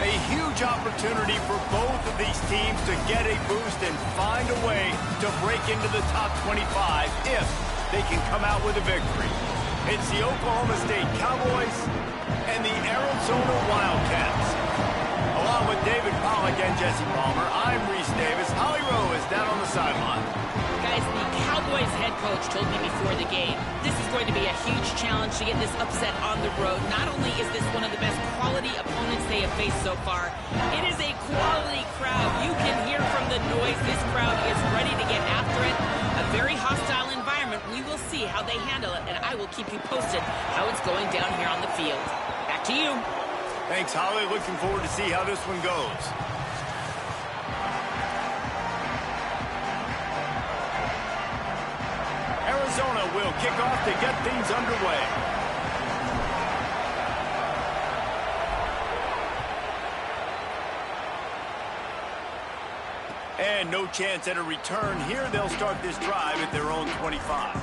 A huge opportunity for both of these teams to get a boost and find a way to break into the top 25 if they can come out with a victory. It's the Oklahoma State Cowboys and the Arizona Wildcats. Along with David Pollack and Jesse Palmer, I'm Reese Davis. Holly Rowe is down on the sideline. Guys, the Cowboys head coach told me before the game, this is going to be a huge challenge to get this upset on the road. Not only is this one of the best quality opponents they have faced so far, it is a quality crowd. You can hear from the noise. This crowd is ready to get after it. A very hostile environment. We will see how they handle it, and I will keep you posted how it's going down here on the field. Back to you. Thanks, Holly. Looking forward to see how this one goes. Arizona will kick off to get things underway. And no chance at a return here. They'll start this drive at their own 25.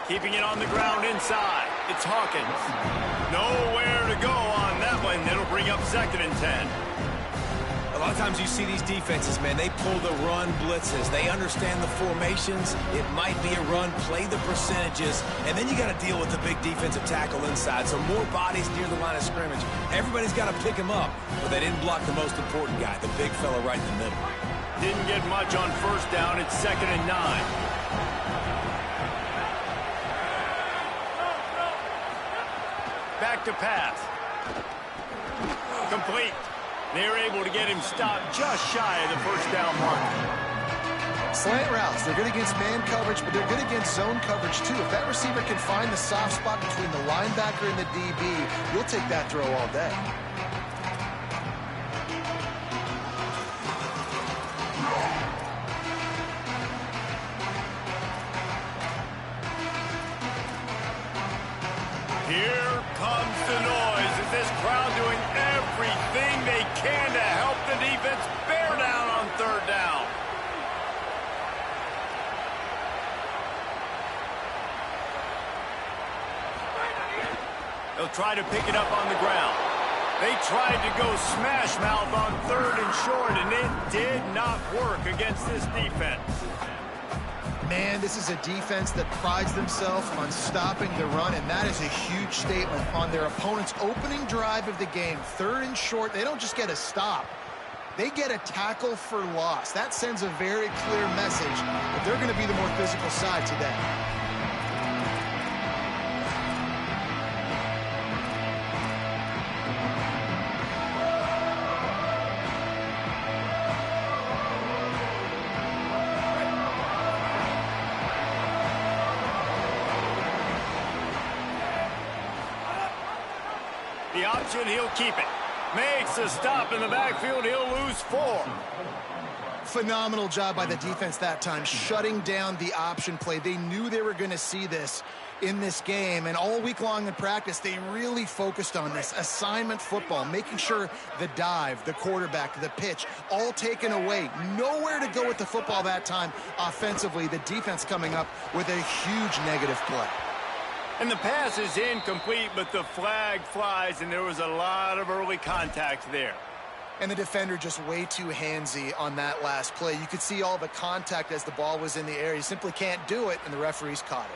Keeping it on the ground inside. It's Hawkins. Nowhere to go on that one. It'll bring up 2nd and 10. A lot of times you see these defenses, man, they pull the run blitzes. They understand the formations. It might be a run, play the percentages, and then you got to deal with the big defensive tackle inside. So more bodies near the line of scrimmage. Everybody's got to pick him up, but they didn't block the most important guy, the big fella right in the middle. Didn't get much on 1st down. It's 2nd and 9. Back to pass. Complete. They're able to get him stopped just shy of the 1st down mark. Slant routes, they're good against man coverage, but they're good against zone coverage too. If that receiver can find the soft spot between the linebacker and the DB, you'll take that throw all day. Here comes the noise as this crowd doing everything they can to help the defense bear down on 3rd down. They'll try to pick it up on the ground. They tried to go smash mouth on 3rd and short, and it did not work against this defense. Man, this is a defense that prides themselves on stopping the run, and that is a huge statement on their opponent's opening drive of the game. 3rd and short, they don't just get a stop. They get a tackle for loss. That sends a very clear message that they're going to be the more physical side today. The option, he'll keep it. Makes a stop in the backfield, he'll lose 4. Phenomenal job by the defense that time, shutting down the option play. They knew they were going to see this in this game, and all week long in practice, they really focused on this. Assignment football, making sure the dive, the quarterback, the pitch, all taken away. Nowhere to go with the football that time offensively. The defense coming up with a huge negative play. And the pass is incomplete, but the flag flies, and there was a lot of early contact there. And the defender just way too handsy on that last play. You could see all the contact as the ball was in the air. You simply can't do it, and the referees caught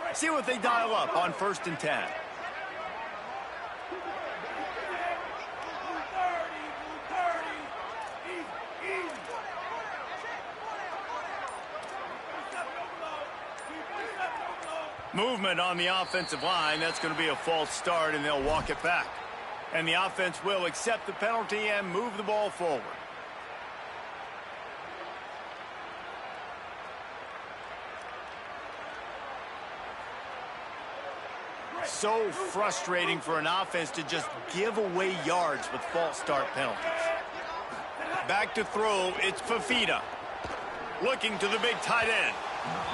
it. See what they dial up on 1st and 10. Movement on the offensive line. That's going to be a false start, and they'll walk it back. And the offense will accept the penalty and move the ball forward. so frustrating for an offense to just give away yards with false start penalties. Back to throw, it's Fafita. Looking to the big tight end.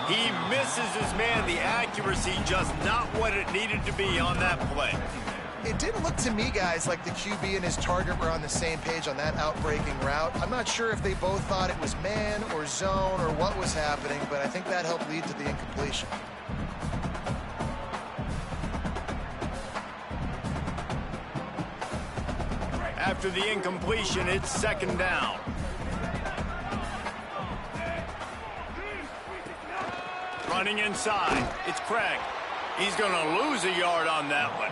He misses his man. The accuracy just not what it needed to be on that play. It didn't look to me, guys, like the QB and his target were on the same page on that outbreaking route. I'm not sure if they both thought it was man or zone or what was happening, but I think that helped lead to the incompletion. After the incompletion, it's second down. Running inside, it's Craig. He's going to lose a yard on that one.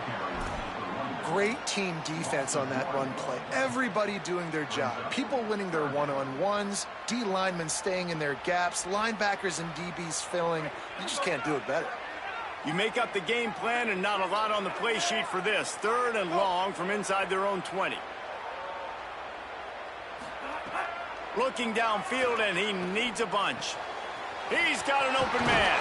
Great team defense on that run play. Everybody doing their job. People winning their one-on-ones, D linemen staying in their gaps, linebackers and DBs filling. You just can't do it better. You make up the game plan and not a lot on the play sheet for this. Third and long from inside their own 20. Looking downfield, and he needs a bunch. He's got an open man.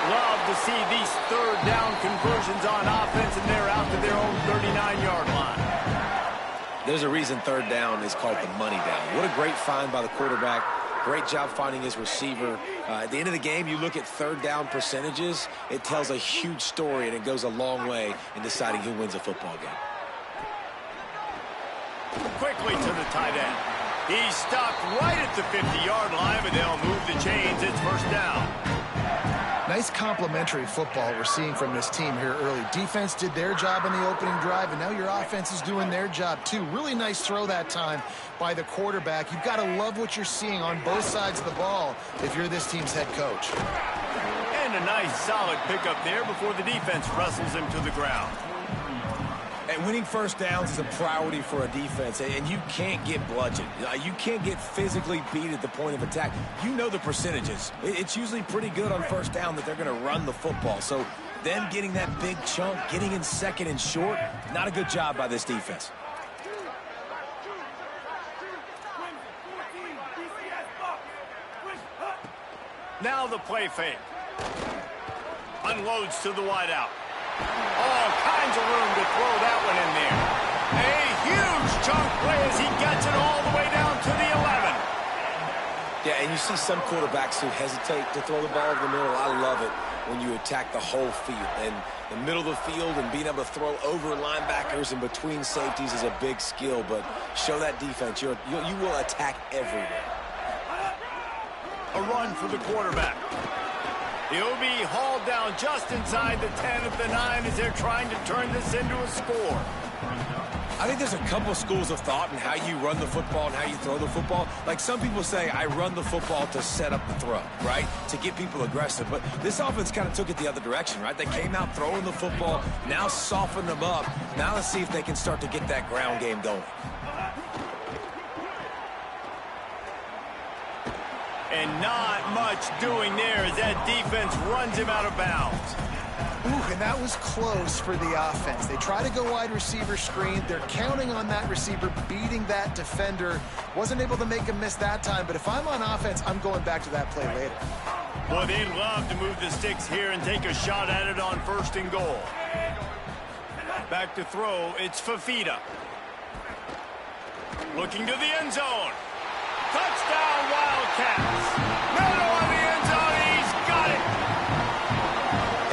Love to see these third down conversions on offense, and they're out to their own 39-yard line. There's a reason third down is called the money down. What a great find by the quarterback. Great job finding his receiver. At the end of the game, you look at third down percentages. It tells a huge story, and it goes a long way in deciding who wins a football game. Quickly to the tight end. He's stopped right at the 50-yard line, but they'll move the chains. It's first down. Nice complementary football we're seeing from this team here early. Defense did their job on the opening drive, and now your offense is doing their job too. Really nice throw that time by the quarterback. You've got to love what you're seeing on both sides of the ball if you're this team's head coach. And a nice solid pickup there before the defense wrestles him to the ground. And winning first downs is a priority for a defense, and you can't get bludgeoned. You can't get physically beat at the point of attack. You know the percentages. It's usually pretty good on first down that they're going to run the football. So them getting that big chunk, getting in second and short, not a good job by this defense. Now the play fake. Unloads to the wideout. All kinds of room to throw that one in there. A huge chunk play as he gets it all the way down to the 11. Yeah, and you see some quarterbacks who hesitate to throw the ball over the middle. I love it when you attack the whole field. And the middle of the field and being able to throw over linebackers and between safeties is a big skill. But show that defense. You will attack everywhere. A run for the quarterback. He'll be hauled down just inside the 10 at the 9 as they're trying to turn this into a score. I think there's a couple of schools of thought in how you run the football and how you throw the football. Like some people say, I run the football to set up the throw, right? To get people aggressive. But this offense kind of took it the other direction, right? They came out throwing the football, now soften them up. Now let's see if they can start to get that ground game going. And not much doing there as that defense runs him out of bounds. Ooh, and that was close for the offense. They try to go wide receiver screen. They're counting on that receiver beating that defender. Wasn't able to make him miss that time, but if I'm on offense, I'm going back to that play later. Boy, they'd love to move the sticks here and take a shot at it on first and goal. Back to throw, it's Fafita. Looking to the end zone. Touchdown, Wildcats. Middle of the end zone, he's got it.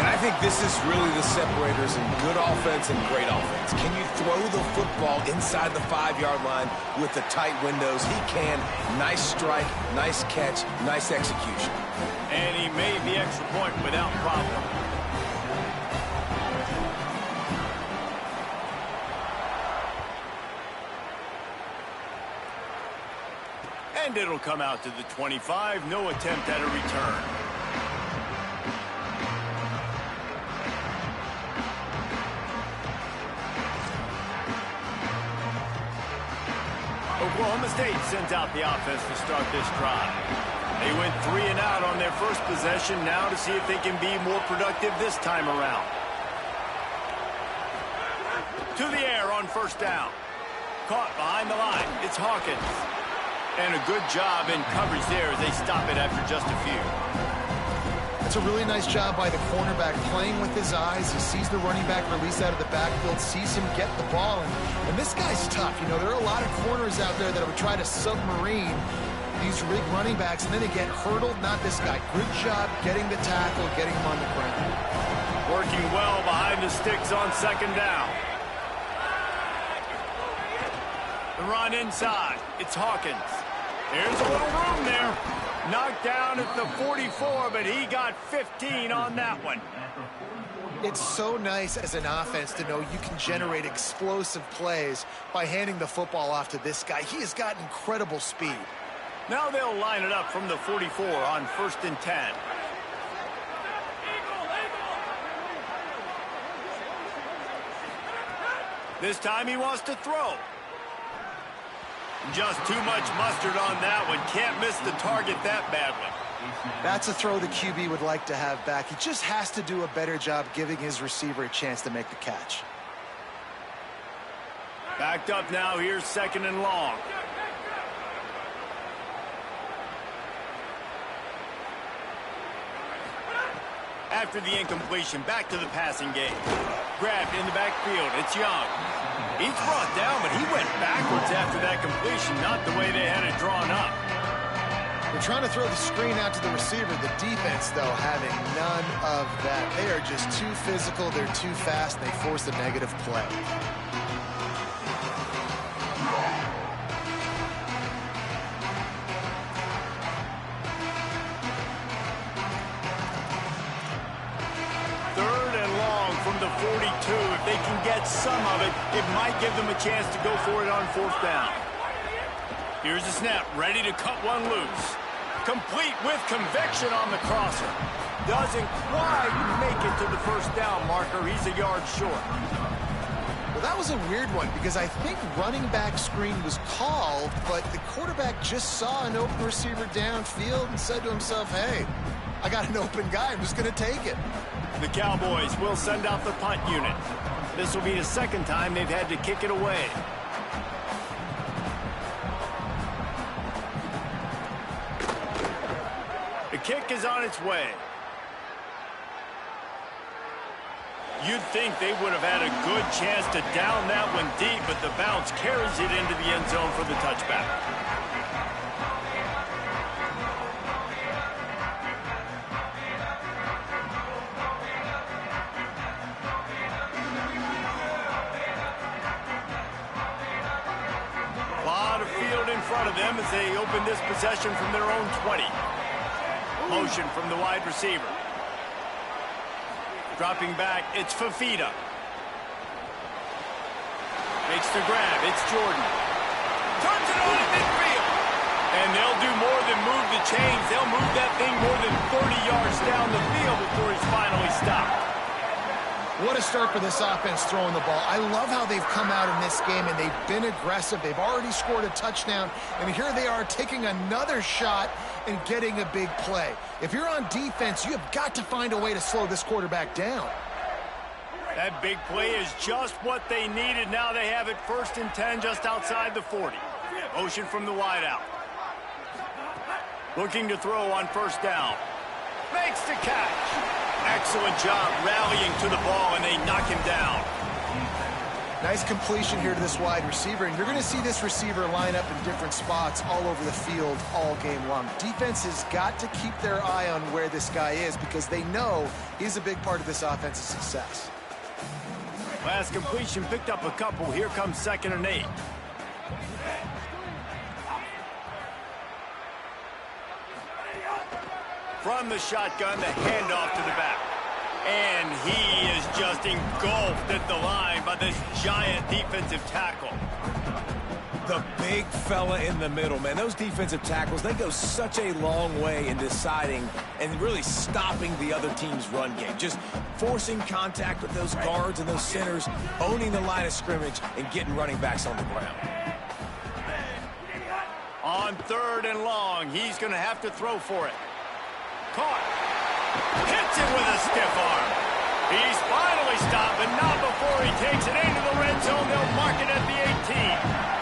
And I think this is really the separators in good offense and great offense. Can you throw the football inside the 5-yard line with the tight windows? He can. Nice strike, nice catch, nice execution. And he made the extra point without problem. And it'll come out to the 25. No attempt at a return. Oklahoma State sends out the offense to start this drive. They went 3 and out on their first possession. Now to see if they can be more productive this time around. To the air on first down. Caught behind the line. It's Hawkins. And a good job in coverage there as they stop it after just a few. That's a really nice job by the cornerback, playing with his eyes. He sees the running back release out of the backfield, sees him get the ball, and this guy's tough. You know, there are a lot of corners out there that would try to submarine these rig running backs, and then they get hurdled. Not this guy. Good job getting the tackle, getting him on the ground. Working well behind the sticks on second down. The run inside. It's Hawkins. There's a little room there. Knocked down at the 44, but he got 15 on that one. It's so nice as an offense to know you can generate explosive plays by handing the football off to this guy. He has got incredible speed. Now they'll line it up from the 44 on 1st and 10. This time he wants to throw. Just too much mustard on that one. Can't miss the target that badly. That's a throw the QB would like to have back. He just has to do a better job giving his receiver a chance to make the catch. Backed up now. Here's 2nd and long. After the incompletion, back to the passing game. Grabbed in the backfield. It's Young. He's brought down, but he went backwards after that completion, not the way they had it drawn up. They're trying to throw the screen out to the receiver. The defense, though, having none of that. They are just too physical. They're too fast. They force a negative play. The 42, if they can get some of it, it might give them a chance to go for it on 4th down. Here's the snap, ready to cut one loose. Complete with conviction on the crosser. Doesn't quite make it to the 1st down marker. He's a yard short. Well, that was a weird one because I think running back screen was called, but the quarterback just saw an open receiver downfield and said to himself, hey, I got an open guy. I'm just going to take it. The Cowboys will send out the punt unit. This will be the 2nd time they've had to kick it away. The kick is on its way. You'd think they would have had a good chance to down that one deep, but the bounce carries it into the end zone for the touchback. Of them as they open this possession from their own 20. Motion from the wide receiver. Dropping back, it's Fafita. Makes the grab, it's Jordan. Turns it on at midfield. And they'll do more than move the chains. They'll move that thing more than 30 yards down the field before he's finally stopped. What a start for this offense throwing the ball. I love how they've come out in this game, and they've been aggressive. They've already scored a touchdown, and here they are taking another shot and getting a big play. If you're on defense, you have got to find a way to slow this quarterback down. That big play is just what they needed. Now they have it 1st and 10 just outside the 40. Motion from the wideout. Looking to throw on 1st down. Makes the catch. Excellent job rallying to the ball, and they knock him down. Nice completion here to this wide receiver, and you're going to see this receiver line up in different spots all over the field all game long. Defense has got to keep their eye on where this guy is because they know he's a big part of this offense's success. Last completion picked up a couple. Here comes 2nd and 8. From the shotgun, the handoff to the back. And he is just engulfed at the line by this giant defensive tackle. The big fella in the middle, man. Those defensive tackles, they go such a long way in deciding and really stopping the other team's run game. Just forcing contact with those guards and those centers, owning the line of scrimmage, and getting running backs on the ground. On 3rd and long, he's going to have to throw for it. Caught. Hits it with a stiff arm. He's finally stopped, but not before he takes it into the red zone. They'll mark it at the 18.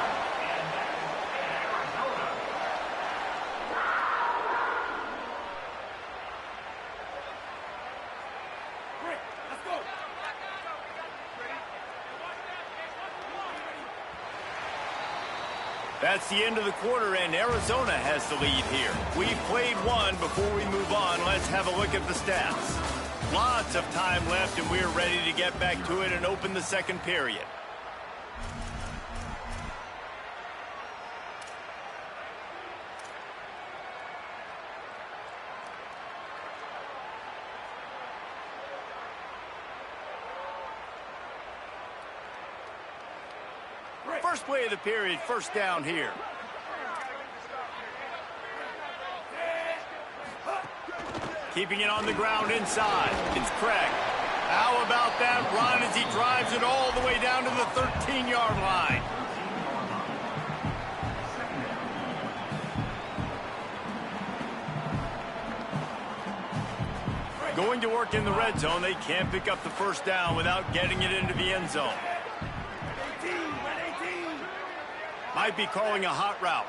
That's the end of the quarter, and Arizona has the lead here. We've played one. Before we move on, let's have a look at the stats. Lots of time left, and we're ready to get back to it and open the second period. First play of the period, first down here. Keeping it on the ground inside. It's Craig. How about that run as he drives it all the way down to the 13-yard line? Going to work in the red zone. They can't pick up the first down without getting it into the end zone. Might be calling a hot route.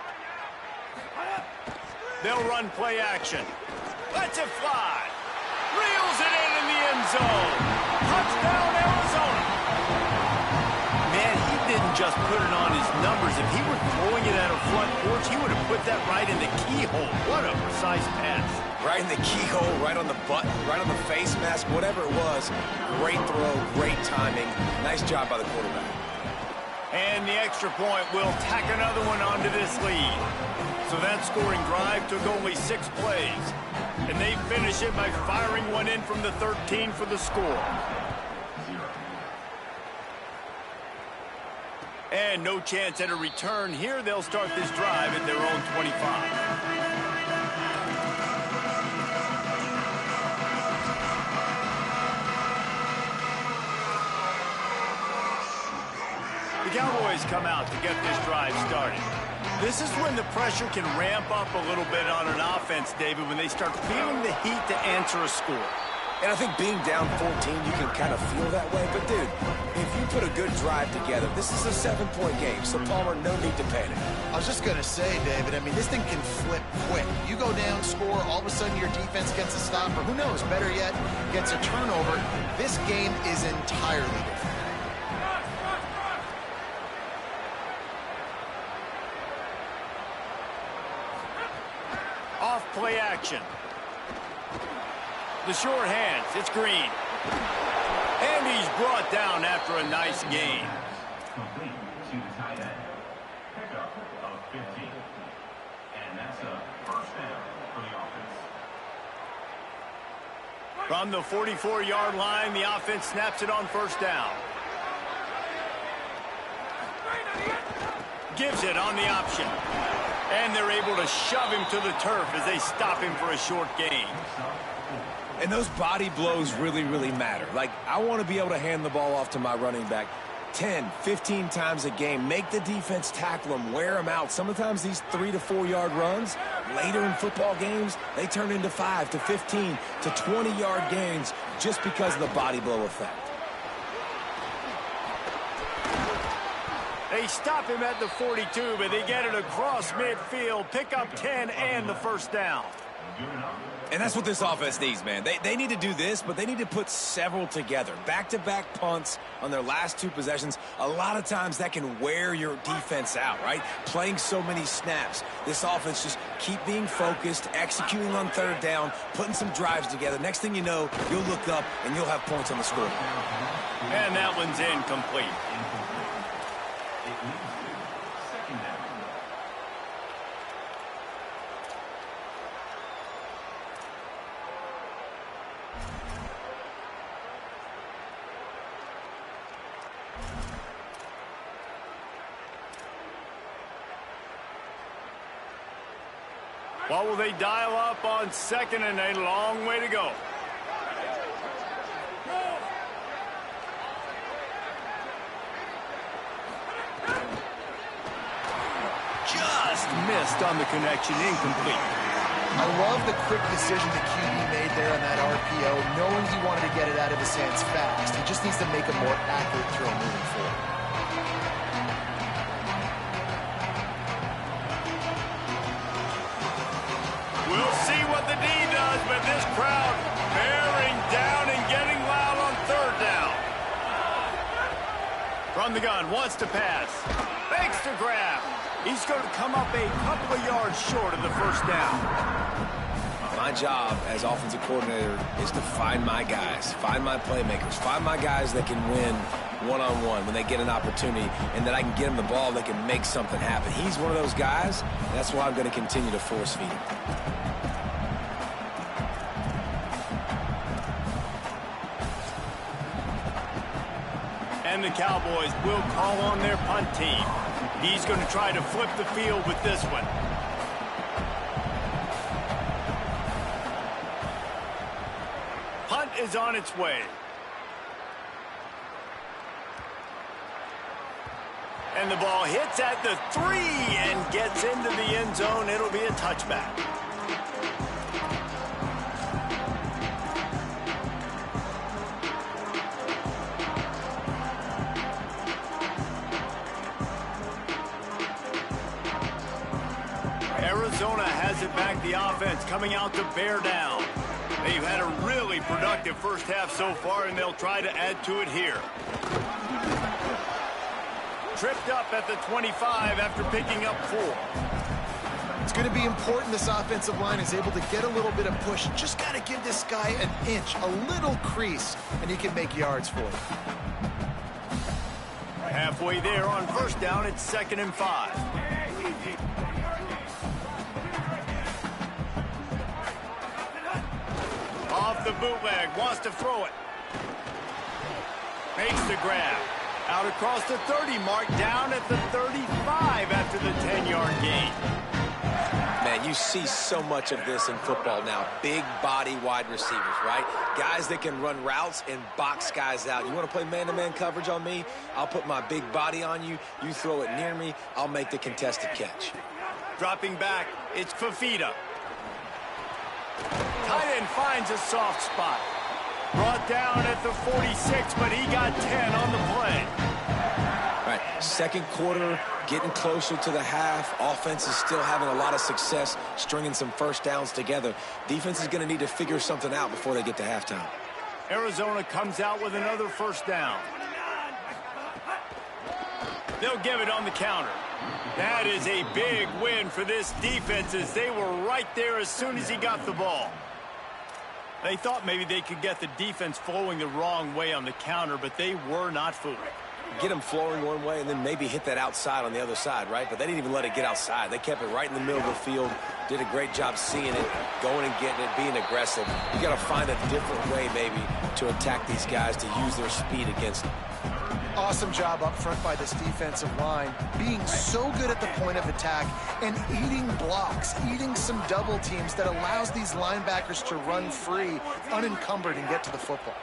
They'll run play action. Lets it fly. Reels it in the end zone. Touchdown, Arizona. Man, he didn't just put it on his numbers. If he were throwing it at a front porch, he would have put that right in the keyhole. What a precise pass. Right in the keyhole, right on the button, right on the face mask, whatever it was. Great throw, great timing. Nice job by the quarterback. And the extra point will tack another one onto this lead. So that scoring drive took only 6 plays. And they finish it by firing one in from the 13 for the score. And no chance at a return here. They'll start this drive at their own 25. The Cowboys come out to get this drive started. This is when the pressure can ramp up a little bit on an offense, David, when they start feeling the heat to answer a score. And I think being down 14, you can kind of feel that way. But, dude, if you put a good drive together, this is a 7-point game. So, Palmer, no need to panic. I was just going to say, David, I mean, this thing can flip quick. You go down, score, all of a sudden your defense gets a stop, or who knows, better yet, gets a turnover. This game is entirely different. Off play action. The short hands, it's Green. And he's brought down after a nice gain. Complete to the tight end. Pickup of 15. And that's a first down for the offense. From the 44-yard line, the offense snaps it on first down. Gives it on the option. And they're able to shove him to the turf as they stop him for a short gain. And those body blows really, really matter. Like, I want to be able to hand the ball off to my running back 10, 15 times a game. Make the defense tackle him, wear him out. Sometimes these 3 to 4 yard runs, later in football games, they turn into 5 to 15 to 20-yard gains just because of the body blow effect. They stop him at the 42, but they get it across midfield, pick up 10 and the first down. And that's what this offense needs, man. They need to do this, but they need to put several together. Back-to-back punts on their last 2 possessions. A lot of times that can wear your defense out, right? Playing so many snaps. This offense just keep being focused, executing on third down, putting some drives together. Next thing you know, you'll look up and you'll have points on the scoreboard. And that one's incomplete. What will they dial up on second and a long way to go? Just missed on the connection, incomplete. I love the quick decision the QB made there on that RPO, knowing he wanted to get it out of his hands fast. He just needs to make a more accurate throw moving forward. We'll see what the D does, but this crowd bearing down and getting loud on third down. From the gun, wants to pass. Fakes to grab. He's going to come up a couple of yards short of the first down. My job as offensive coordinator is to find my guys, find my playmakers, find my guys that can win one-on-one when they get an opportunity, and that I can get them the ball, they can make something happen. He's one of those guys, and that's why I'm going to continue to force feed him. And the Cowboys will call on their punt team. He's going to try to flip the field with this one. Punt is on its way. And the ball hits at the 3 and gets into the end zone. It'll be a touchback. Arizona has it back, the offense coming out to bear down. They've had a really productive first half so far, and they'll try to add to it here. Tripped up at the 25 after picking up 4. It's going to be important this offensive line is able to get a little bit of push. Just got to give this guy an inch, a little crease, and he can make yards for it. Halfway there on first down, it's 2nd and 5. Off the bootleg, wants to throw it. Makes the grab. Out across the 30 mark, down at the 35 after the 10-yard gain. Man, you see so much of this in football now. Big body wide receivers, right? Guys that can run routes and box guys out. You want to play man-to-man coverage on me? I'll put my big body on you. You throw it near me, I'll make the contested catch. Dropping back, it's Fafita. Tight end finds a soft spot. Brought down at the 46, but he got 10 on the play. All right, second quarter, getting closer to the half. Offense is still having a lot of success stringing some first downs together. Defense is going to need to figure something out before they get to halftime. Arizona comes out with another first down. They'll give it on the counter. That is a big win for this defense, as they were right there as soon as he got the ball. They thought maybe they could get the defense flowing the wrong way on the counter, but they were not fooled. Get them flowing one way and then maybe hit that outside on the other side, right? But they didn't even let it get outside. They kept it right in the middle of the field, did a great job seeing it, going and getting it, being aggressive. You got to find a different way maybe to attack these guys, to use their speed against them. Awesome job up front by this defensive line, being so good at the point of attack and eating blocks, eating some double teams that allows these linebackers to run free, unencumbered, and get to the football.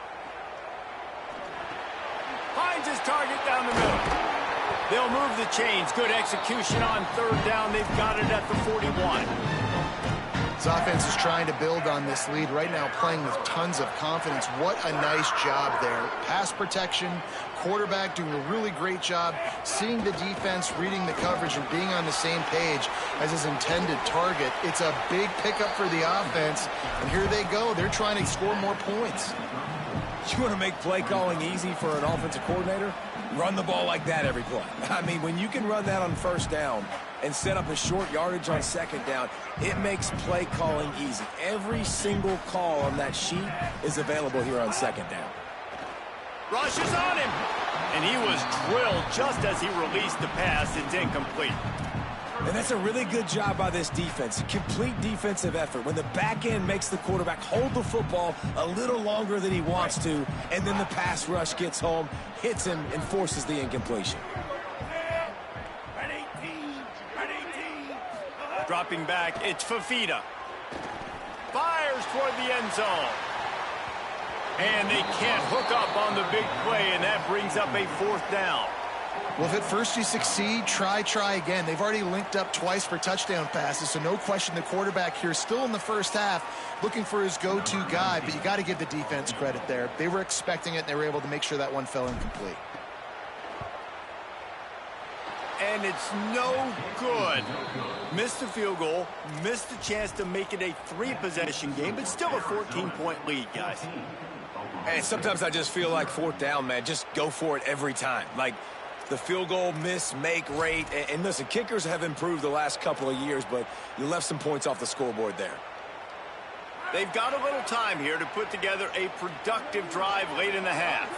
Finds his target down the middle. They'll move the chains. Good execution on third down. They've got it at the 41. This offense is trying to build on this lead right now, playing with tons of confidence. What a nice job there. Pass protection, quarterback doing a really great job, seeing the defense, reading the coverage, and being on the same page as his intended target. It's a big pickup for the offense, and here they go. They're trying to score more points. You want to make play calling easy for an offensive coordinator? Run the ball like that every play. I mean, when you can run that on first down and set up a short yardage on second down, it makes play calling easy. Every single call on that sheet is available here on second down. Rushes on him, and he was drilled just as he released the pass. It's incomplete. And that's a really good job by this defense. Complete defensive effort. When the back end makes the quarterback hold the football a little longer than he wants to, and then the pass rush gets home, hits him, and forces the incompletion. Dropping back, it's Fafita. Fires toward the end zone. And they can't hook up on the big play, and that brings up a fourth down. Well, if at first you succeed, try again. They've already linked up twice for touchdown passes, so no question the quarterback here still in the first half looking for his go-to guy, but you got to give the defense credit there. They were expecting it, and they were able to make sure that one fell incomplete. And it's no good. Missed the field goal, missed the chance to make it a 3-possession game, but still a 14-point lead, guys. And sometimes I just feel like fourth down, man, just go for it every time. Like, the field goal miss-make rate. And listen, kickers have improved the last couple of years, but you left some points off the scoreboard there. They've got a little time here to put together a productive drive late in the half.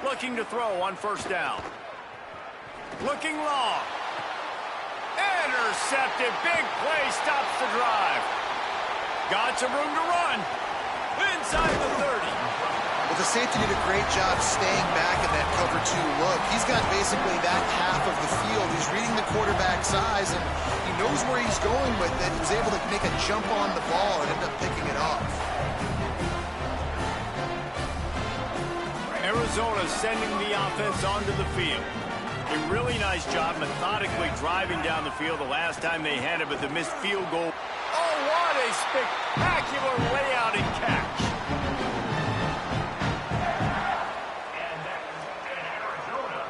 Looking to throw on first down. Looking long. Intercepted. Big play stops the drive. Got some room to run. Inside the 30. Well, the safety did a great job staying back in that cover 2 look. He's got basically that half of the field. He's reading the quarterback's size, and he knows where he's going with it. He was able to make a jump on the ball and end up picking it off. Arizona sending the offense onto the field. A really nice job methodically driving down the field the last time they had it, but the missed field goal. Oh, what a spectacular layout and catch. And that's an Arizona.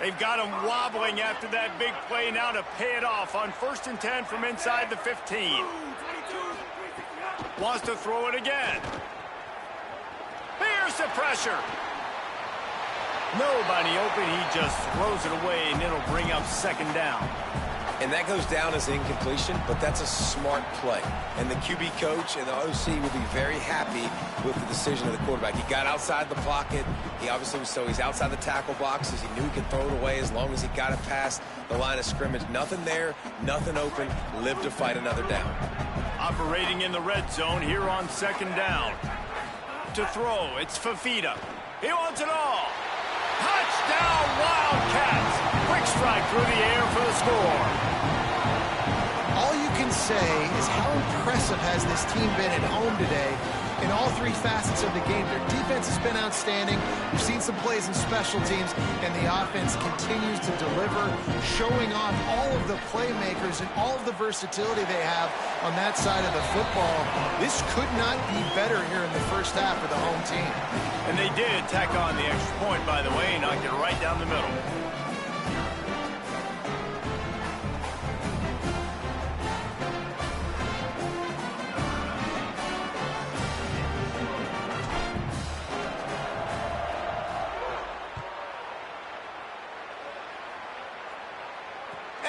They've got him wobbling after that big play now to pay it off on 1st and 10 from inside the 15. Wants to throw it again. Here's the pressure. Nobody open. He just throws it away, and it'll bring up 2nd down. And that goes down as incompletion, but that's a smart play. And the QB coach and the OC will be very happy with the decision of the quarterback. He got outside the pocket. He obviously was so he's outside the tackle boxes. He knew he could throw it away as long as he got it past the line of scrimmage. Nothing there, nothing open. Live to fight another down. Operating in the red zone here on 2nd down. To throw, it's Fafita. He wants it all. Touchdown, Wildcats. Quick strike through the air for the score. All you can say is how impressive has this team been at home today in all 3 facets of the game. Their defense has been outstanding. We've seen some plays in special teams, and the offense continues to deliver, showing off all of the playmakers and all of the versatility they have on that side of the football. This could not be better here in the first half for the home team. And they did tack on the extra point, by the way, knocked it right down the middle.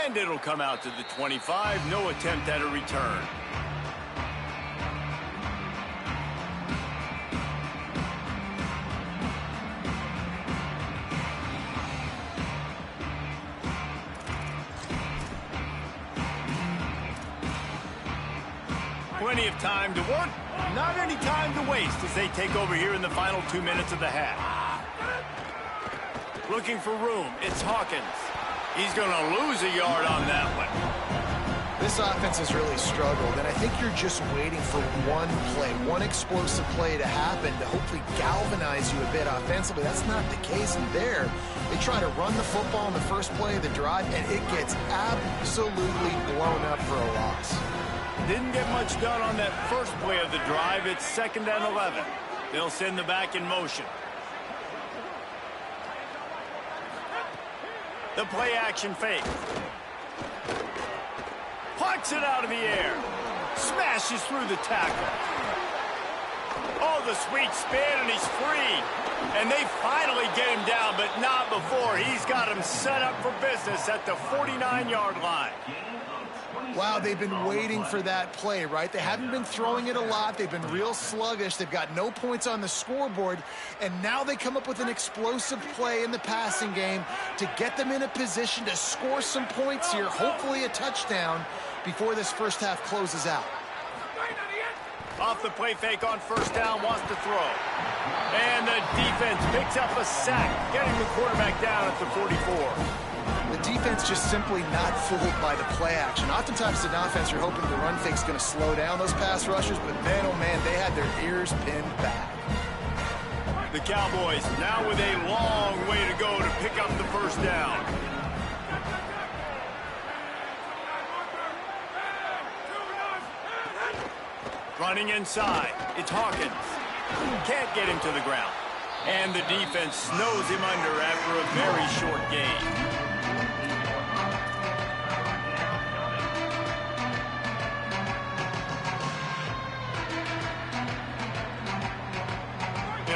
And it'll come out to the 25. No attempt at a return. Plenty of time to work, not any time to waste as they take over here in the final 2 minutes of the half. Looking for room, it's Hawkins. He's going to lose a yard on that one. This offense has really struggled, and I think you're just waiting for one play, one explosive play to happen to hopefully galvanize you a bit offensively. That's not the case in there. They try to run the football in the first play of the drive, and it gets absolutely blown up for a loss. Didn't get much done on that first play of the drive. It's 2nd and 11. They'll send the back in motion. The play action fake. Plucks it out of the air. Smashes through the tackle. Oh, the sweet spin, and he's free. And they finally get him down, but not before. He's got him set up for business at the 49-yard line. Wow, they've been waiting for that play, right? They haven't been throwing it a lot. They've been real sluggish. They've got no points on the scoreboard. And now they come up with an explosive play in the passing game to get them in a position to score some points here, hopefully a touchdown, before this first half closes out. Off the play fake on first down, wants to throw. And the defense picks up a sack, getting the quarterback down at the 44. The defense just simply not fooled by the play action. Oftentimes, an offense, you're hoping the run fake's going to slow down those pass rushers, but man, oh man, they had their ears pinned back. The Cowboys now with a long way to go to pick up the first down. Running inside, it's Hawkins. Can't get him to the ground. And the defense snows him under after a very short gain.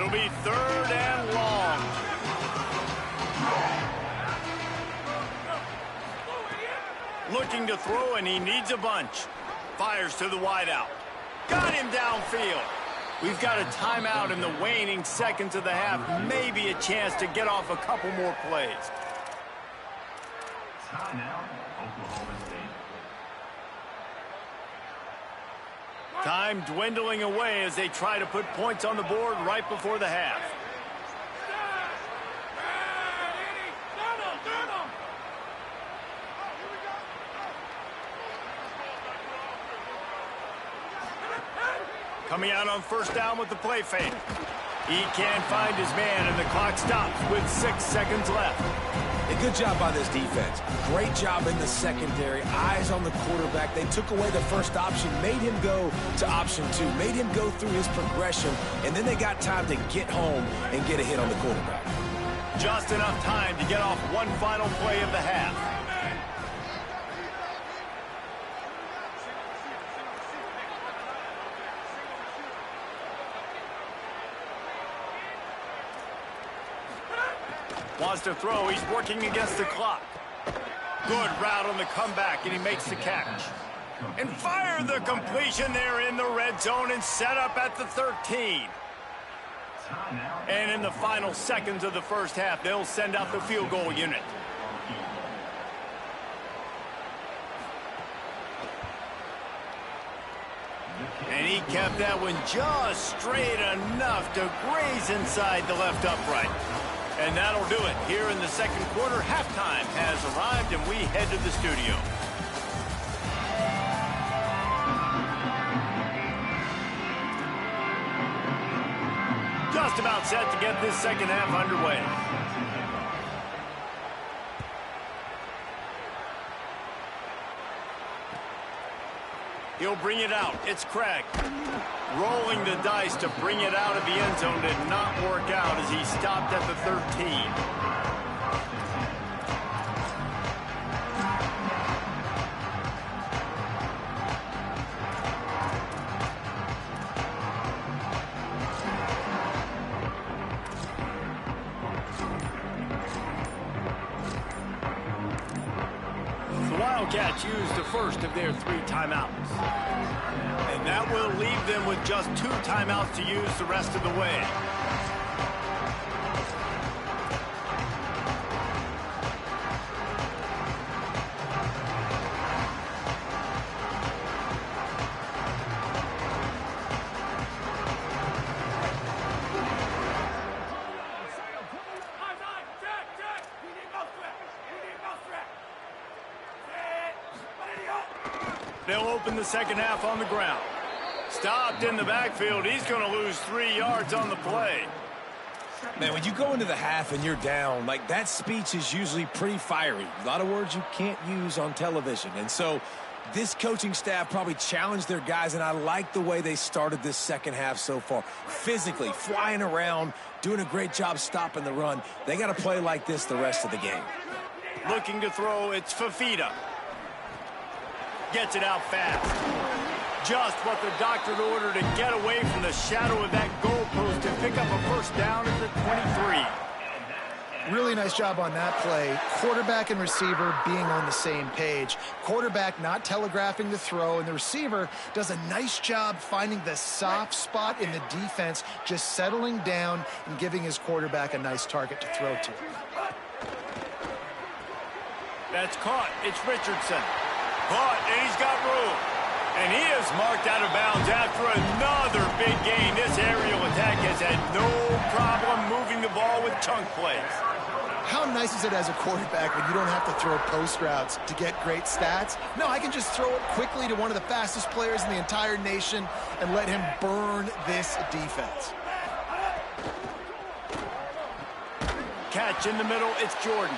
It'll be 3rd and long. Looking to throw, and he needs a bunch. Fires to the wideout. Got him downfield. We've got a timeout in the waning seconds of the half. Maybe a chance to get off a couple more plays. Timeout, Oklahoma State. Time dwindling away as they try to put points on the board right before the half. Coming out on 1st down with the play fake. He can't find his man, and the clock stops with 6 seconds left. A good job by this defense. Great job in the secondary. Eyes on the quarterback. They took away the first option, made him go to option 2, made him go through his progression, and then they got time to get home and get a hit on the quarterback. Just enough time to get off one final play of the half. Wants to throw. He's working against the clock. Good route on the comeback, and he makes the catch. And fire the completion there in the red zone and set up at the 13. And in the final seconds of the first half, they'll send out the field goal unit. And he kept that one just straight enough to graze inside the left upright. And that'll do it here in the second quarter. Halftime has arrived, and we head to the studio. Just about set to get this second half underway. He'll bring it out. It's Craig. Rolling the dice to bring it out of the end zone did not work out as he stopped at the 13. The Wildcats used the first of their 3 timeouts. And that will leave them with just 2 timeouts to use the rest of the way. They'll open the second half on the ground. Stopped in the backfield. He's going to lose 3 yards on the play. Man, when you go into the half and you're down, like that speech is usually pretty fiery. A lot of words you can't use on television. And so this coaching staff probably challenged their guys, and I like the way they started this second half so far. Physically, flying around, doing a great job stopping the run. They got to play like this the rest of the game. Looking to throw, it's Fafita. Gets it out fast. Just what the doctor ordered to get away from the shadow of that goalpost and pick up a first down at the 23. Really nice job on that play. Quarterback and receiver being on the same page. Quarterback not telegraphing the throw, and the receiver does a nice job finding the soft spot in the defense, just settling down and giving his quarterback a nice target to throw to. That's caught. It's Richardson. Caught, and he's got room. And he is marked out of bounds after another big gain. This aerial attack has had no problem moving the ball with chunk plays. How nice is it as a quarterback when you don't have to throw post routes to get great stats? No, I can just throw it quickly to one of the fastest players in the entire nation and let him burn this defense. Catch in the middle, it's Jordan.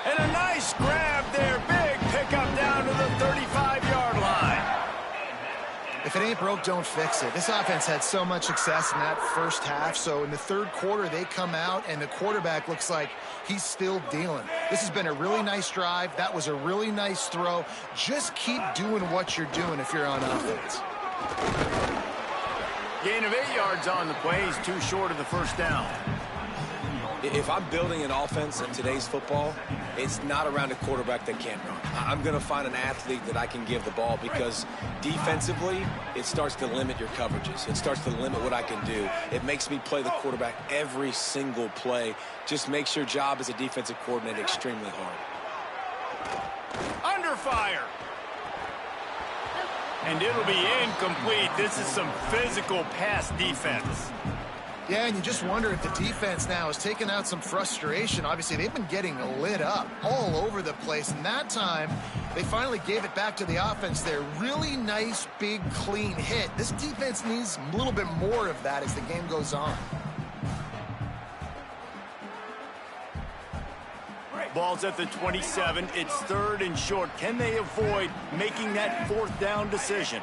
And a nice grab there, big pickup down to the 35-yard line. If it ain't broke, don't fix it. This offense had so much success in that first half, so in the third quarter, they come out, and the quarterback looks like he's still dealing. This has been a really nice drive. That was a really nice throw. Just keep doing what you're doing if you're on offense. Gain of 8 yards on the play. He's too short of the first down. If I'm building an offense in today's football, it's not around a quarterback that can't run. I'm going to find an athlete that I can give the ball because defensively, it starts to limit your coverages. It starts to limit what I can do. It makes me play the quarterback every single play. Just makes your job as a defensive coordinator extremely hard. Under fire. And it'll be incomplete. This is some physical pass defense. Yeah, and you just wonder if the defense now has taken out some frustration. Obviously, they've been getting lit up all over the place. And that time, they finally gave it back to the offense there. Really nice, big, clean hit. This defense needs a little bit more of that as the game goes on. Ball's at the 27. It's 3rd and short. Can they avoid making that 4th down decision?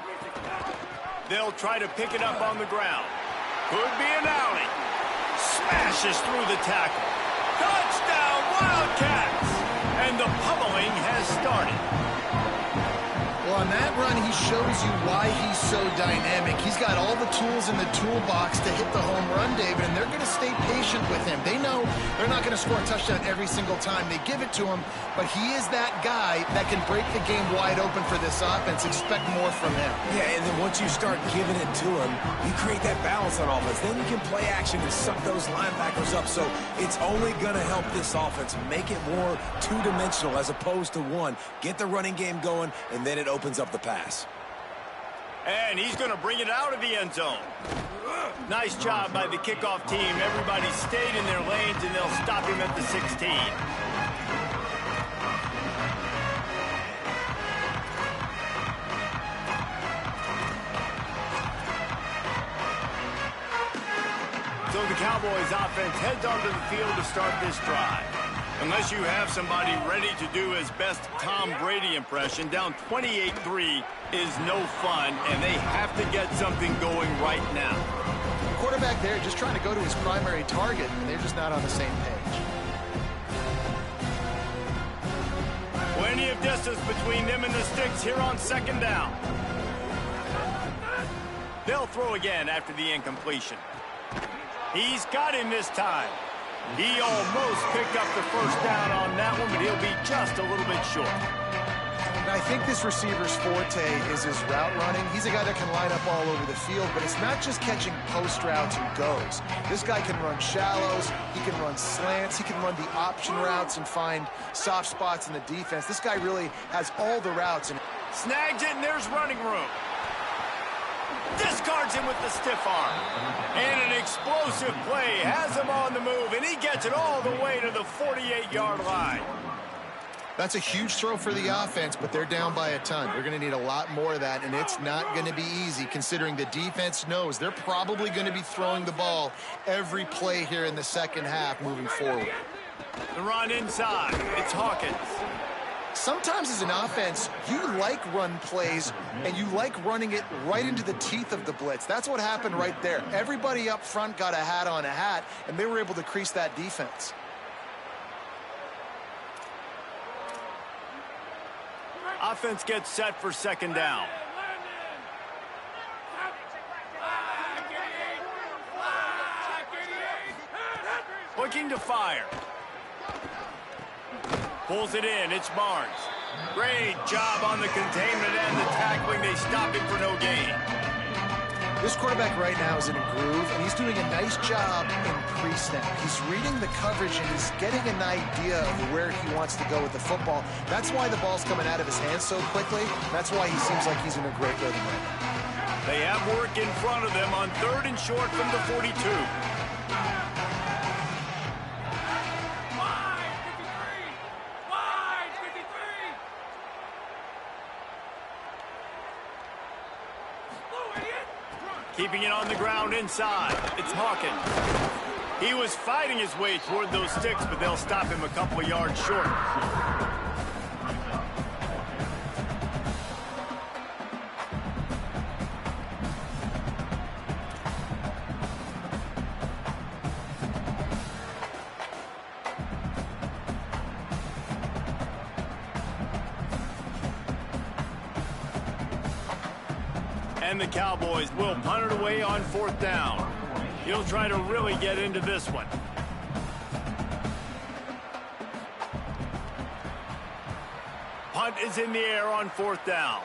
They'll try to pick it up on the ground. Could be an alley. Smashes through the tackle. Touchdown, Wildcats! And the pummeling has started. Well, on that run, he shows you why he's so dynamic. He's got all the tools in the toolbox to hit the home run, David, and they're going to stay patient with him. They know they're not going to score a touchdown every single time they give it to him, but he is that guy that can break the game wide open for this offense. Expect more from him. Yeah, and then once you start giving it to him, you create that balance on offense. Then you can play action and suck those linebackers up. So it's only going to help this offense make it more two-dimensional as opposed to one. Get the running game going, and then it opens up the pass. And he's going to bring it out of the end zone. Nice job by the kickoff team. Everybody stayed in their lanes, and they'll stop him at the 16. So the Cowboys offense heads onto the field to start this drive. Unless you have somebody ready to do his best Tom Brady impression, down 28-3 is no fun, and they have to get something going right now. The quarterback there just trying to go to his primary target, and they're just not on the same page. Plenty of distance between them and the sticks here on 2nd down. They'll throw again after the incompletion. He's got him this time. He almost picked up the first down on that one, but he'll be just a little bit short. And I think this receiver's forte is his route running. He's a guy that can line up all over the field, but it's not just catching post routes and goes. This guy can run shallows, he can run slants, he can run the option routes and find soft spots in the defense. This guy really has all the routes. And snags it, and there's running room. Discards him with the stiff arm. And an explosive play has him on the move, and he gets it all the way to the 48-yard line. That's a huge throw for the offense, but they're down by a ton. They're going to need a lot more of that, and it's not going to be easy considering the defense knows they're probably going to be throwing the ball every play here in the second half moving forward. The run inside. It's Hawkins. Sometimes as an offense, you like run plays, and you like running it right into the teeth of the blitz. That's what happened right there. Everybody up front got a hat on a hat, and they were able to crease that defense. Offense gets set for 2nd down. Looking to fire. Pulls it in. It's Barnes. Great job on the containment and the tackling. They stop him for no gain. This quarterback right now is in a groove, and he's doing a nice job in pre-snap. He's reading the coverage, and he's getting an idea of where he wants to go with the football. That's why the ball's coming out of his hands so quickly. That's why he seems like he's in a great rhythm right now. They have work in front of them on 3rd and short from the 42. Keeping it on the ground inside. It's Hawkins. He was fighting his way toward those sticks, but they'll stop him a couple of yards short. And the Cowboys will punt it away on 4th down. He'll try to really get into this one. Punt is in the air on 4th down.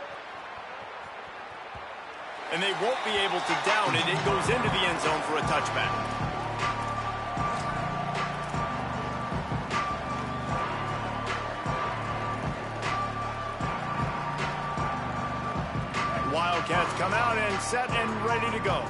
And they won't be able to down it. It goes into the end zone for a touchback. Wildcats come out and set and ready to go.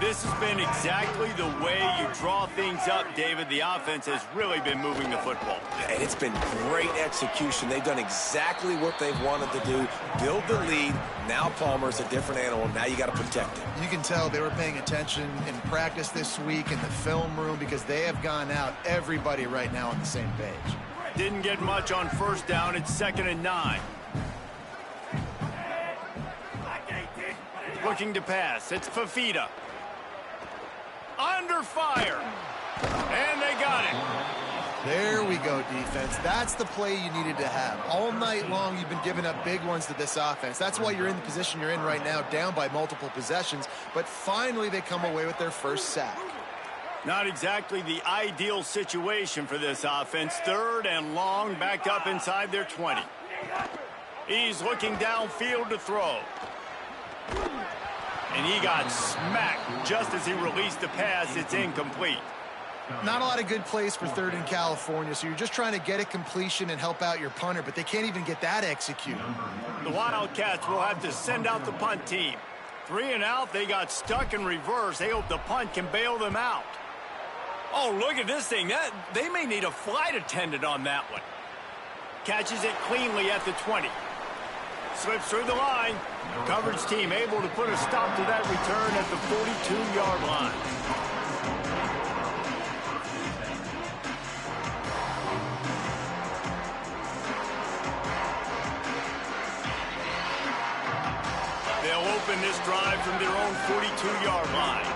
This has been exactly the way you draw things up, David. The offense has really been moving the football. And it's been great execution. They've done exactly what they've wanted to do. Build the lead. Now Palmer's a different animal. Now you got to protect him. You can tell they were paying attention in practice this week in the film room because they have gone out, everybody right now on the same page. Didn't get much on 1st down. It's 2nd and 9. Looking to pass. It's Fafita. Under fire. And they got it. There we go, defense. That's the play you needed to have. All night long, you've been giving up big ones to this offense. That's why you're in the position you're in right now, down by multiple possessions. But finally, they come away with their first sack. Not exactly the ideal situation for this offense. 3rd and long, backed up inside their 20. He's looking downfield to throw. And he got smacked just as he released the pass. It's incomplete. Not a lot of good plays for 3rd in California, so you're just trying to get a completion and help out your punter, but they can't even get that executed. The Wildcats will have to send out the punt team. 3 and out, they got stuck in reverse. They hope the punt can bail them out. Oh, look at this thing. They may need a flight attendant on that one. Catches it cleanly at the 20. Slips through the line. Coverage team able to put a stop to that return at the 42-yard line. They'll open this drive from their own 42-yard line.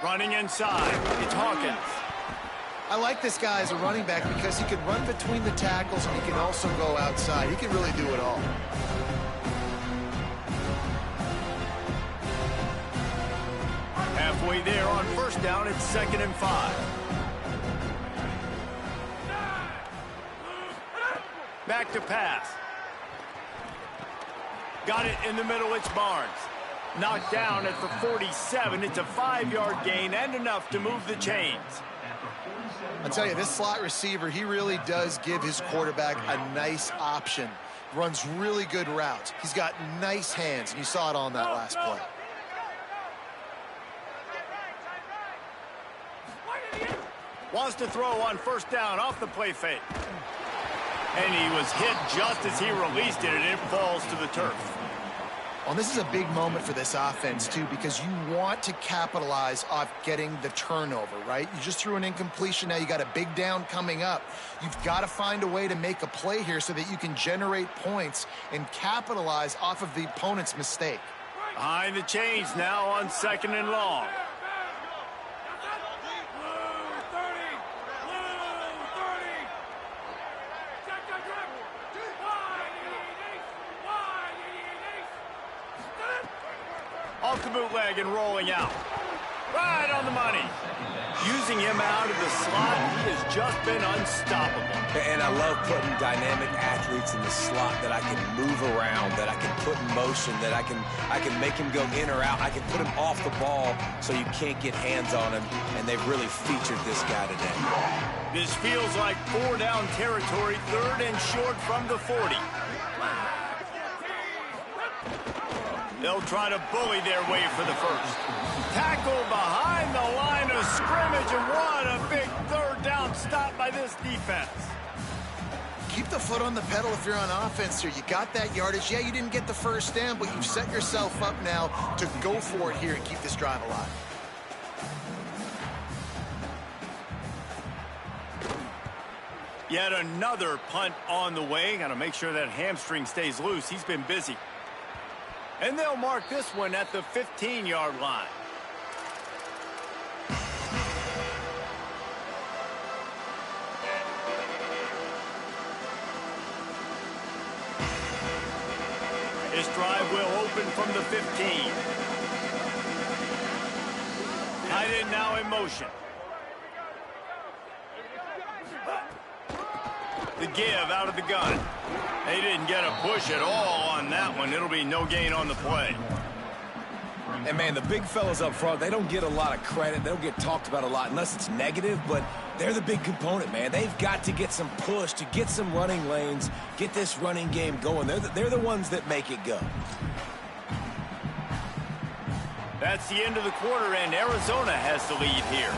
Running inside, it's Hawkins. I like this guy as a running back because he can run between the tackles and he can also go outside. He can really do it all. Halfway there on 1st down, it's 2nd and 5. Back to pass. Got it in the middle, it's Barnes. Knocked down at the 47. It's a 5-yard gain and enough to move the chains. I'll tell you, this slot receiver, he really does give his quarterback a nice option. Runs really good routes. He's got nice hands, and you saw it on that last play. Wants to throw on 1st down off the play fake. And he was hit just as he released it, and it falls to the turf. Well, this is a big moment for this offense, too, because you want to capitalize off getting the turnover, right? You just threw an incompletion. Now you got a big down coming up. You've got to find a way to make a play here so that you can generate points and capitalize off of the opponent's mistake. Behind the chains now on 2nd and long. Off the bootleg and rolling out. Right on the money. Using him out of the slot, he has just been unstoppable. And I love putting dynamic athletes in the slot that I can move around, that I can put in motion, that I can make him go in or out. I can put him off the ball so you can't get hands on him, and they've really featured this guy today. This feels like 4-down territory, 3rd and short from the 40. They'll try to bully their way for the first. Tackle behind the line of scrimmage, and what a big 3rd down stop by this defense. Keep the foot on the pedal if you're on offense here. You got that yardage. Yeah, you didn't get the 1st down, but you've set yourself up now to go for it here and keep this drive alive. Yet another punt on the way. Got to make sure that hamstring stays loose. He's been busy. And they'll mark this one at the 15-yard line. This drive will open from the 15. Tight end now in motion. The give out of the gun. They didn't get a push at all on that one. It'll be no gain on the play. And, man, the big fellas up front, they don't get a lot of credit. They don't get talked about a lot unless it's negative, but they're the big component, man. They've got to get some push, to get some running lanes, get this running game going. They're the ones that make it go. That's the end of the quarter, and Arizona has the lead here.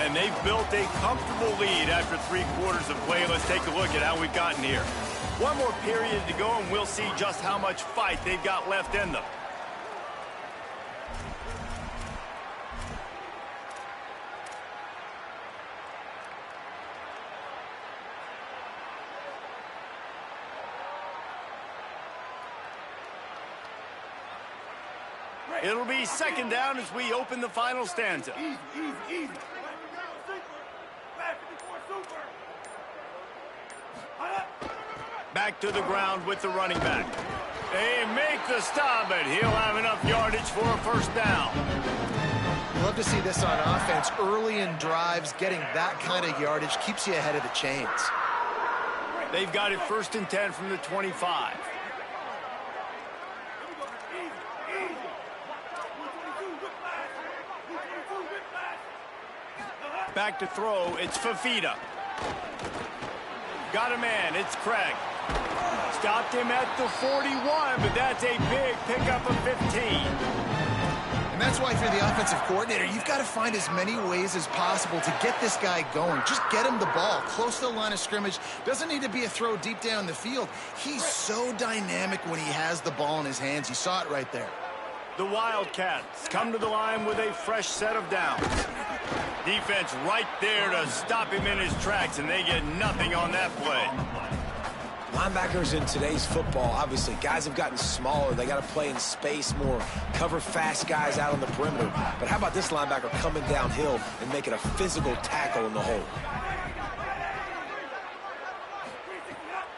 And they've built a comfortable lead after 3 quarters of play. Let's take a look at how we've gotten here. One more period to go, and we'll see just how much fight they've got left in them. It'll be second down as we open the final stanza. Easy. Back to the ground with the running back. They make the stop, but he'll have enough yardage for a first down. Love to see this on offense. Early in drives, getting that kind of yardage keeps you ahead of the chains. They've got it 1st and 10 from the 25. Back to throw, it's Fafita. Got a man, it's Craig. Stopped him at the 41, but that's a big pickup of 15. And that's why if you're the offensive coordinator, you've got to find as many ways as possible to get this guy going. Just get him the ball close to the line of scrimmage. Doesn't need to be a throw deep down the field. He's so dynamic when he has the ball in his hands. You saw it right there. The Wildcats come to the line with a fresh set of downs. Defense right there to stop him in his tracks, and they get nothing on that play. Linebackers in today's football, obviously, guys have gotten smaller. They got to play in space more, cover fast guys out on the perimeter. But how about this linebacker coming downhill and making a physical tackle in the hole?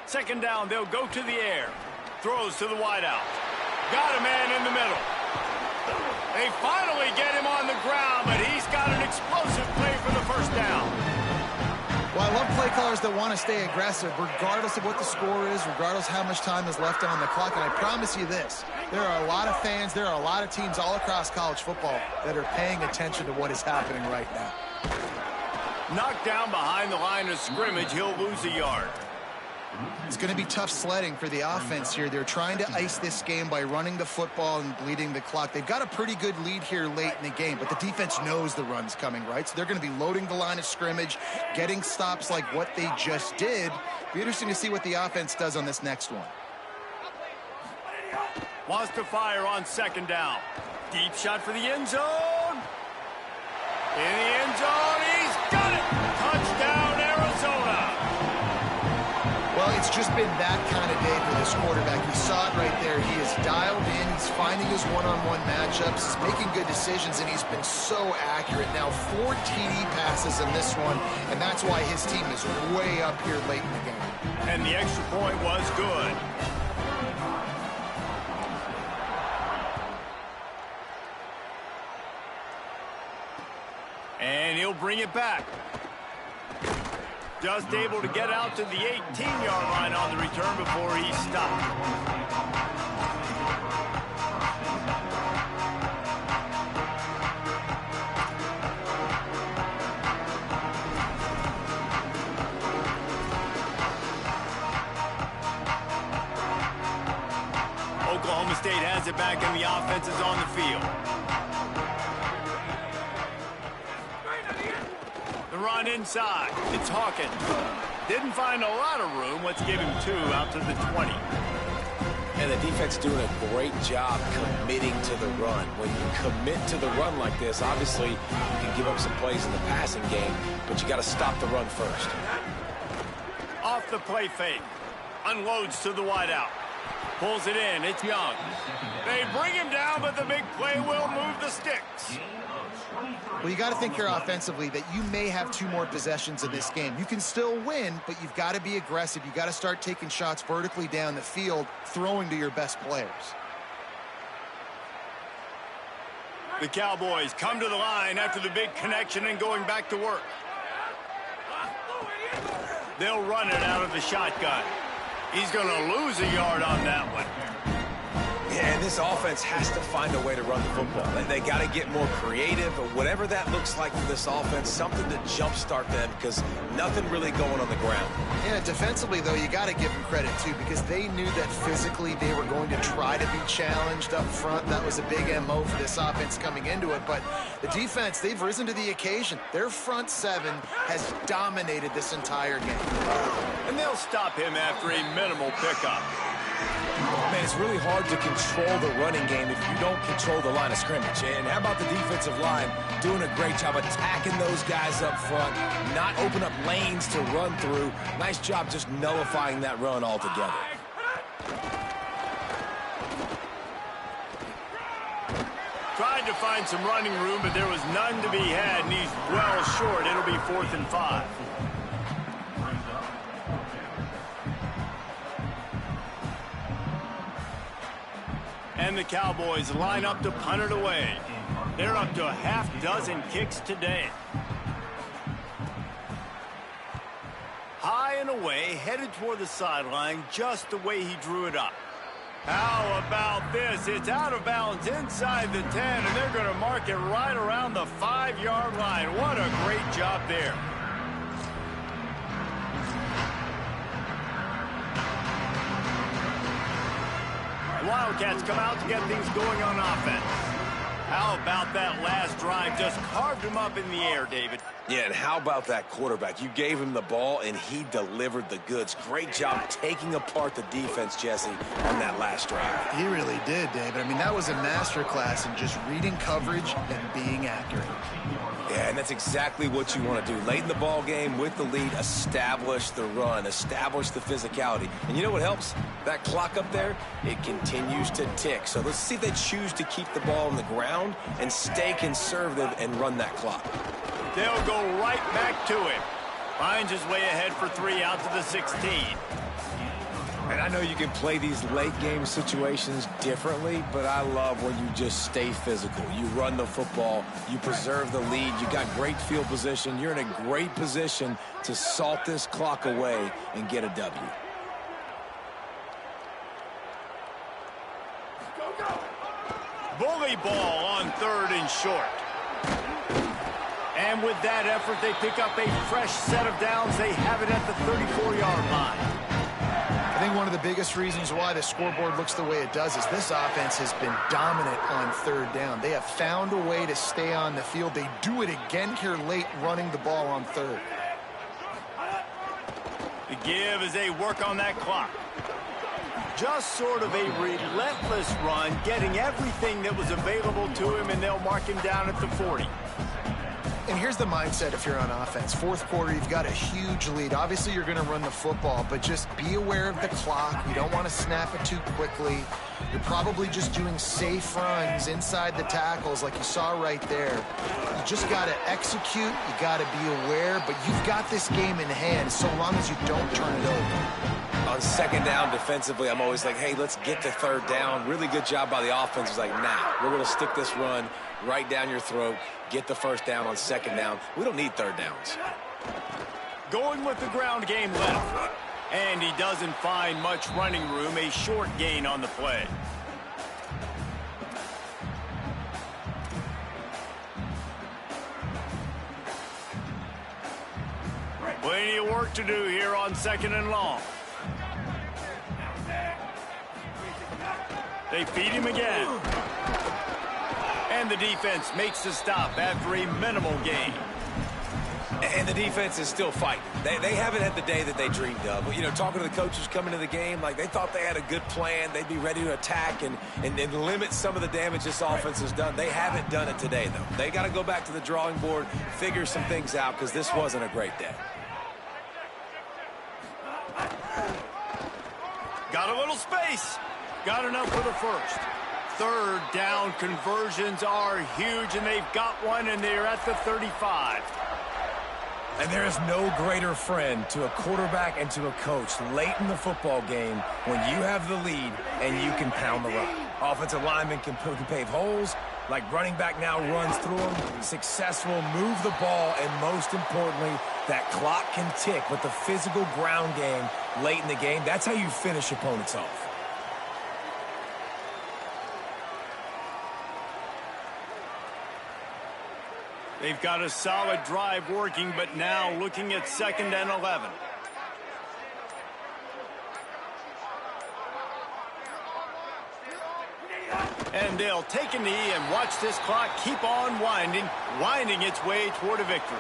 Second down, they'll go to the air. Throws to the wideout. Got a man in the middle. They finally get him on the ground, but he's got an explosive play for the first down. Well, I love play callers that want to stay aggressive, regardless of what the score is, regardless how much time is left on the clock. And I promise you this, there are a lot of fans, there are a lot of teams all across college football that are paying attention to what is happening right now. Knocked down behind the line of scrimmage, he'll lose a yard. It's going to be tough sledding for the offense here. They're trying to ice this game by running the football and bleeding the clock. They've got a pretty good lead here late in the game, but the defense knows the run's coming, right? So they're going to be loading the line of scrimmage, getting stops like what they just did. Be interesting to see what the offense does on this next one. Wants to fire on second down. Deep shot for the end zone. In the end zone, he's got it! Touchdown, Arizona! Well, it's just been that kind of day for this quarterback. You saw it right there. He is dialed in. He's finding his one-on-one matchups. He's making good decisions, and he's been so accurate. Now, 4 TD passes in this one, and that's why his team is way up here late in the game. And the extra point was good. And he'll bring it back. Just able to get out to the 18-yard line on the return before he stopped. Oklahoma State has it back, and the offense is on the field. Run inside. It's Hawkins. Didn't find a lot of room. Let's give him 2 out to the 20. And the defense doing a great job committing to the run. When you commit to the run like this, obviously you can give up some plays in the passing game, but you got to stop the run first. Off the play fake. Unloads to the wideout. Pulls it in. It's Young. They bring him down, but the big play will move the sticks. Well, you got to think here offensively that you may have 2 more possessions in this game. You can still win, but you've got to be aggressive. You got to start taking shots vertically down the field, throwing to your best players. The Cowboys come to the line after the big connection and going back to work. They'll run it out of the shotgun. He's going to lose a yard on that one. Yeah, and this offense has to find a way to run the football. They got to get more creative, or whatever that looks like for this offense, something to jumpstart them, because nothing really going on the ground. Yeah, defensively, though, you got to give them credit, too, because they knew that physically they were going to try to be challenged up front. That was a big MO for this offense coming into it. But the defense, they've risen to the occasion. Their front seven has dominated this entire game. And they'll stop him after a minimal pickup. Man, it's really hard to control the running game if you don't control the line of scrimmage. And how about the defensive line doing a great job attacking those guys up front, not open up lanes to run through. Nice job just nullifying that run altogether. Tried to find some running room, but there was none to be had, and he's well short. It'll be 4th and 5. And the Cowboys line up to punt it away. They're up to a half-dozen kicks today. High and away, headed toward the sideline, just the way he drew it up. How about this? It's out of bounds inside the 10, and they're going to mark it right around the 5-yard line. What a great job there. Wildcats come out to get things going on offense. How about that last drive? Just carved him up in the air, David. Yeah, and how about that quarterback? You gave him the ball, and he delivered the goods. Great job taking apart the defense, Jesse, on that last drive. He really did, David. I mean, that was a masterclass in just reading coverage and being accurate. Yeah, and that's exactly what you want to do. Late in the ball game with the lead, establish the run, establish the physicality. And you know what helps? That clock up there, it continues to tick. So let's see if they choose to keep the ball on the ground and stay conservative and run that clock. They'll go right back to him. Finds his way ahead for 3 out to the 16. And I know you can play these late game situations differently, but I love when you just stay physical. You run the football, you preserve the lead, you got great field position. You're in a great position to salt this clock away and get a W. Bully ball on 3rd and short. And with that effort, they pick up a fresh set of downs. They have it at the 34-yard line. I think one of the biggest reasons why the scoreboard looks the way it does is this offense has been dominant on 3rd down. They have found a way to stay on the field. They do it again here late, running the ball on 3rd. The give as they work on that clock. Just sort of a relentless run, getting everything that was available to him, and they'll mark him down at the 40. And here's the mindset if you're on offense. 4th quarter, you've got a huge lead. Obviously, you're going to run the football, but just be aware of the clock. You don't want to snap it too quickly. You're probably just doing safe runs inside the tackles like you saw right there. You just got to execute. You got to be aware, but you've got this game in hand so long as you don't turn it over. On 2nd down defensively, I'm always like, hey, let's get to 3rd down. Really good job by the offense. It's like, nah, we're going to stick this run right down your throat, get the 1st down on 2nd down. We don't need 3rd downs. Going with the ground game left. And he doesn't find much running room, a short gain on the play. Plenty of work to do here on 2nd and long. They feed him again. And the defense makes the stop after a minimal gain. And the defense is still fighting. They haven't had the day that they dreamed of. But, you know, talking to the coaches coming to the game, like they thought they had a good plan. They'd be ready to attack and limit some of the damage this offense has done. They haven't done it today, though. They got to go back to the drawing board, figure some things out, because this wasn't a great day. Got a little space. Got enough for the 1st. 3rd down conversions are huge, and they've got one, and they're at the 35. And there is no greater friend to a quarterback and to a coach late in the football game when you have the lead and you can pound the rock. Offensive linemen can pave holes, Like running back now runs through him, successful, move the ball, and most importantly, that clock can tick with the physical ground game late in the game. That's how you finish opponents off. They've got a solid drive working, but now looking at 2nd and 11. And they'll take a knee and watch this clock keep on winding its way toward a victory.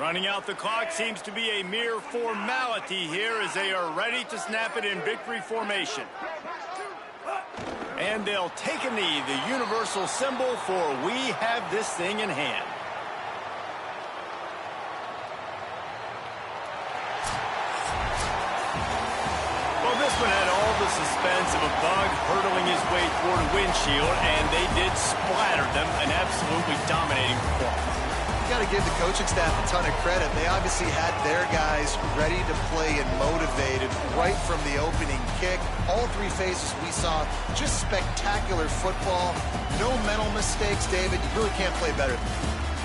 Running out the clock seems to be a mere formality here as they are ready to snap it in victory formation. And they'll take a knee, the universal symbol for we have this thing in hand. Well, this one had all the suspense of a bug hurtling his way toward a windshield, and they did splatter them, an absolutely dominating performance. You got to give the coaching staff a ton of credit. They obviously had their guys ready to play and motivated right from the opening kick. All three phases we saw, just spectacular football. No mental mistakes, David. You really can't play better than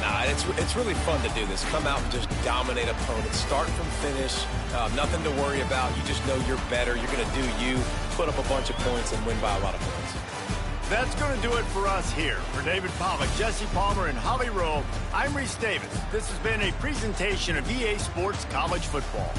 that. Nah, it's really fun to do this. Come out and just dominate opponents. Start from finish. Nothing to worry about. You just know you're better. You're going to do you, put up a bunch of points, and win by a lot of points. That's going to do it for us here. For David Pollack, Jesse Palmer, and Holly Rowe, I'm Reese Davis. This has been a presentation of EA Sports College Football.